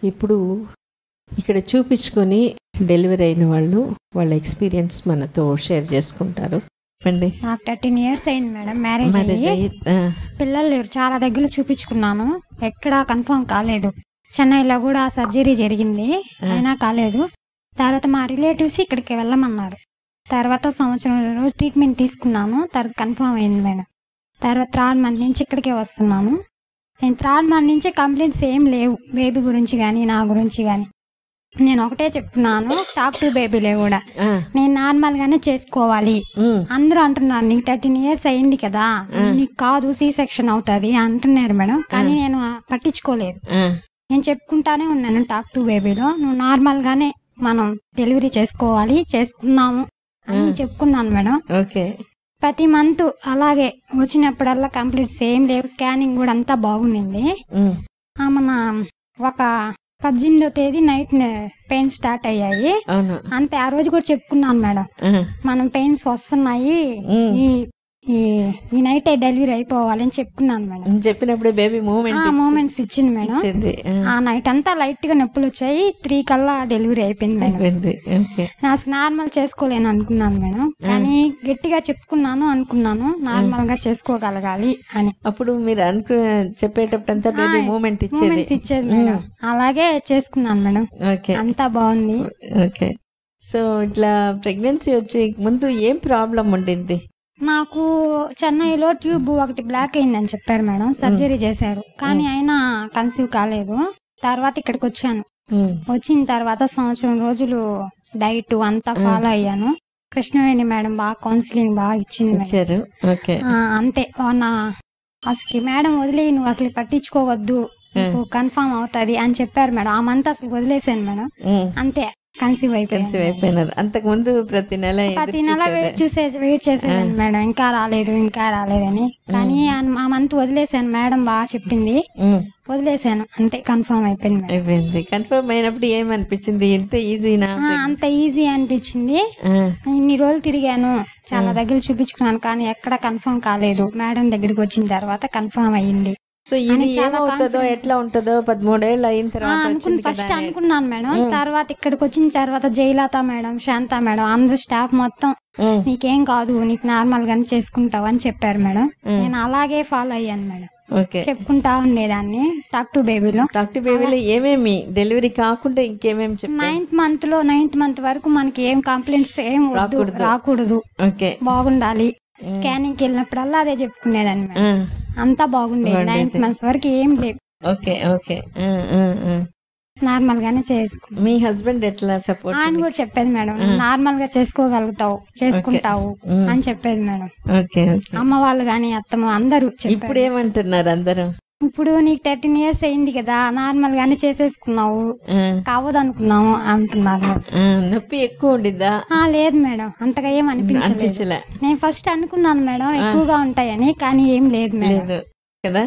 ఇప్పుడు ఇక్కడ చూపించుకొని డెలివరీ అయిన వాళ్ళు వాళ్ళ ఎక్స్పీరియన్స్ మనతో షేర్ చేసుకుంటారు. నాకు 13 years అయింది మేడం మ్యారేజ్ అయ్యి. పిల్లలు లేరు, చాలా దగ్గర చూపించుకున్నాను, ఎక్కడా కన్ఫర్మ్ కాలేదు. చెన్నైలో కూడా సర్జరీ జరిగింది, అయినా కాలేదు. తర్వాత మా రిలేటివ్స్ ఇక్కడికి వెళ్ళమన్నారు. తర్వాత సంవత్సరంలో ట్రీట్మెంట్ తీసుకున్నాను, తర్వాత కన్ఫర్మ్ అయింది మేడం. తర్వాత 3rd month నుంచి ఇక్కడికే వస్తున్నాను. నేను 3rd month నుంచి కంప్లైంట్స్ ఏం లేవు, బేబీ గురించి కానీ నా గురించి కానీ. నేను ఒకటే చెప్తున్నాను, టాప్ టు బేబీలే కూడా నేను నార్మల్ గానే చేసుకోవాలి. అందరూ అంటున్నారు నీకు 13 years అయింది కదా, నీకు కాదు సి సెక్షన్ అవుతుంది అంటున్నారు మేడం. కానీ నేను పట్టించుకోలేదు, నేను చెప్పుకుంటానే ఉన్నాను టాప్ టు బేబీలో నువ్వు నార్మల్ గానే మనం డెలివరీ చేసుకోవాలి, చేసుకున్నాము అని చెప్పుకున్నాను మేడం. ప్రతి మంత్ అలాగే వచ్చినప్పుడల్లా కంప్లీట్స్ ఏం లేవు, స్కానింగ్ కూడా అంతా బాగుండింది. మన ఒక 18వ తేదీ నైట్ పెయిన్స్ స్టార్ట్ అయ్యాయి, అంతే. ఆ రోజు కూడా చెప్పుకున్నాను మేడం, మనం పెయిన్స్ వస్తున్నాయి, ఈ నైట్ డెలివరీ అయిపోవాలి అని చెప్పుకున్నాను మేడం. చెప్పినప్పుడు బేబీ మూమెంట్స్ ఇచ్చింది మేడం. ఆ నైట్ అంతా లైట్ గా నొప్పులు వచ్చాయి, 3 కల్లా డెలివరీ అయిపోయింది మేడం. నాకు నార్మల్ చేసుకోలేను అనుకున్నాను మేడం, కానీ గట్టిగా చెప్పుకున్నాను, అనుకున్నాను నార్మల్ గా చేసుకోగలగాలి అని. అప్పుడు మీరు చెప్పేటప్పుడు బేబీ మూమెంట్స్ ఇచ్చేది మేడం, అలాగే చేసుకున్నాను మేడం. అంతా బాగుంది. సో ఇట్లా ప్రెగ్నెన్సీ వచ్చే ముందు ఏం ప్రాబ్లం ఉండింది? నాకు చెన్నైలో ట్యూబ్ ఒకటి బ్లాక్ అయిందని చెప్పారు మేడం, సర్జరీ చేశారు, కానీ అయినా కన్సీవ్ కాలేదు. తర్వాత ఇక్కడికి వచ్చాను, వచ్చిన తర్వాత సంవత్సరం రోజులు డైట్ అంతా ఫాలో అయ్యాను. కృష్ణవేణి మేడం బాగా కౌన్సిలింగ్ బాగా ఇచ్చింది. అంతే, అసలు మేడం వదిలే, నువ్వు అసలు పట్టించుకోవద్దు, కన్ఫర్మ్ అవుతుంది అని చెప్పారు మేడం. ఆ మంత్ అసలు వదిలేసాను మేడం, అంతే. కన్సీవ్ అయిపోయినారు. అంతకు ముందు ప్రతి నెల వెయిట్ చేసేదాన్ని మేడం, ఇంకా రాలేదని. కానీ ఆ మంత్ వదిలేసాను, మేడం బాగా చెప్పింది, వదిలేసాను, అంతే. కన్ఫర్మ్ అయిపోయింది. కన్ఫర్మ్ అయినప్పుడు ఏమనిపించింది? ఇంత ఈజీనా? అంత ఈజీ అనిపించింది. ఇన్ని రోజులు తిరిగాను, చాలా దగ్గర చూపించుకున్నాను, కానీ ఎక్కడ కన్ఫర్మ్ కాలేదు. మేడం దగ్గరికి వచ్చిన తర్వాత కన్ఫర్మ్ అయ్యింది. సో ఇది ఏమవుతుందో ఎట్లా ఉంటుందో 13 ఏళ్ళు అయిన తర్వాత ఫస్ట్ అనుకున్నాను మేడం. తర్వాత ఇక్కడికి వచ్చిన తర్వాత జయలత మేడం, శాంత మేడం, అందరు స్టాఫ్ మొత్తం నీకేం కాదు, నీకు నార్మల్ గానే చేసుకుంటావు అని చెప్పారు మేడం. నేను అలాగే ఫాలో అయ్యాను మేడం, చెప్పుకుంటా ఉండేదాన్ని. టాక్ టు బేబీలో ఏమేమి డెలివరీ కాకుండా ఇంకేమేమి చెప్పారు? 9th month వరకు మనకి ఏం కంప్లైంట్స్ ఏం రాకూడదు, బాగుండాలి. స్కానింగ్ కి వెళ్ళినప్పుడల్లా అదే చెప్పుకునేదాన్ని మేడం, అంతా బాగుండేది. 9th month వరకు ఏం లేవు. నార్మల్ గానే చేసుకున్నాను. మీ హస్బెండ్ ఎట్లా సపోర్ట్? ఆయన కూడా చెప్పేది మేడం, నార్మల్ గా చేసుకోగలుగుతావు, చేసుకుంటావు అని చెప్పేది మేడం. అమ్మ వాళ్ళు గాని అత్తమ్మ అందరూ. ఇప్పుడు ఏమంటున్నారు అందరూ? ఇప్పుడు నీకు 13 years అయింది కదా, నార్మల్ గానే చేసేసుకున్నావు, కావద్దు అనుకున్నావు అంటున్నారు. నొప్పి ఎక్కువ ఉండిద్దా? లేదు మేడం, అంతగా ఏం అనిపించలేదు. నేను ఫస్ట్ అనుకున్నాను మేడం ఎక్కువగా ఉంటాయని, కానీ ఏం లేదు మేడం. కదా,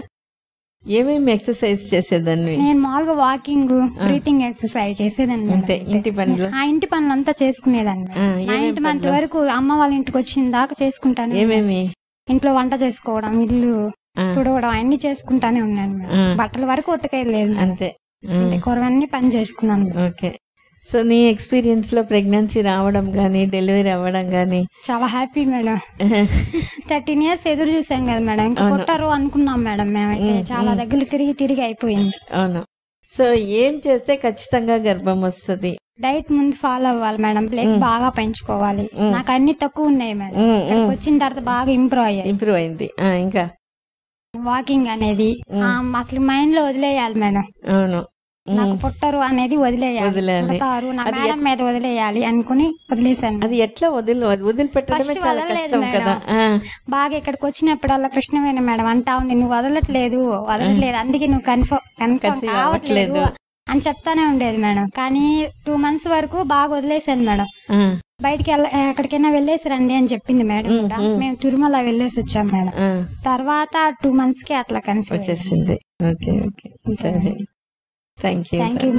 ఏమేమి ఎక్సర్సైజ్ చేసేదాన్ని? నేను మామూలుగా వాకింగ్, బ్రీతింగ్ ఎక్సర్సైజ్ చేసేదాన్ని. ఇంటి పనులు ఇంటి పనులు అంతా చేసుకునేదాన్ని. 9th month వరకు అమ్మ వాళ్ళ ఇంటికి వచ్చిన దాకా చేసుకుంటాను. ఏమేమి? ఇంట్లో వంట చేసుకోవడం, ఇల్లు తుడవడం అన్ని చేసుకుంటానే ఉన్నాను. బట్టల వరకు ఉతకేయలేదు, అంతే. కొరవన్నీ పని చేసుకున్నాను. సో నీ ఎక్స్పీరియన్స్ లో ప్రెగ్నెన్సీ రావడం గానీ, డెలివరీ అవ్వడం గానీ చాలా హ్యాపీ మేడం. 13 years ఎదురు చూసాం కదా మేడం, కొట్టారు అనుకున్నాం మేడం. మేమైతే చాలా దగ్గర తిరిగి అయిపోయింది. అవును. సో ఏం చేస్తే ఖచ్చితంగా గర్భం వస్తుంది? డైట్ ముందు ఫాలో అవ్వాలి మేడం, బ్లడ్ బాగా పెంచుకోవాలి. నాకు అన్ని తక్కువ ఉన్నాయి మేడం, వచ్చిన తర్వాత బాగా ఇంప్రూవ్ అయింది. ఇంకా వాకింగ్ అనేది అసలు మైండ్ లో వదిలేయాలి మేడం. అవును, నాకు పుట్టరు అనేది వదిలేయాలి, నా మేడం మీద వదిలేయాలి అనుకుని వదిలేసాను. అది ఎట్లా వదిలిపెట్టడమే చాలా కష్టం కదా. బాగా ఇక్కడికి వచ్చినప్పుడల్లా కృష్ణవేణి మేడం అంటా ఉంది, నువ్వు వదలట్లేదు, అందుకే నువ్వు కన్ఫర్మ్ కావట్లేదు అని చెప్తానే ఉండేది మేడం. కానీ 2 months వరకు బాగా వదిలేసాను మేడం. బయటికి ఎక్కడికైనా వెళ్ళేసి రండి అని చెప్పింది మేడం కూడా. మేము తిరుమల వెళ్ళేసి వచ్చాం మేడం. తర్వాత 2 months కి అట్లా కన్సీవ్ వచ్చేసింది. ఓకే, సరే, థ్యాంక్ యూ.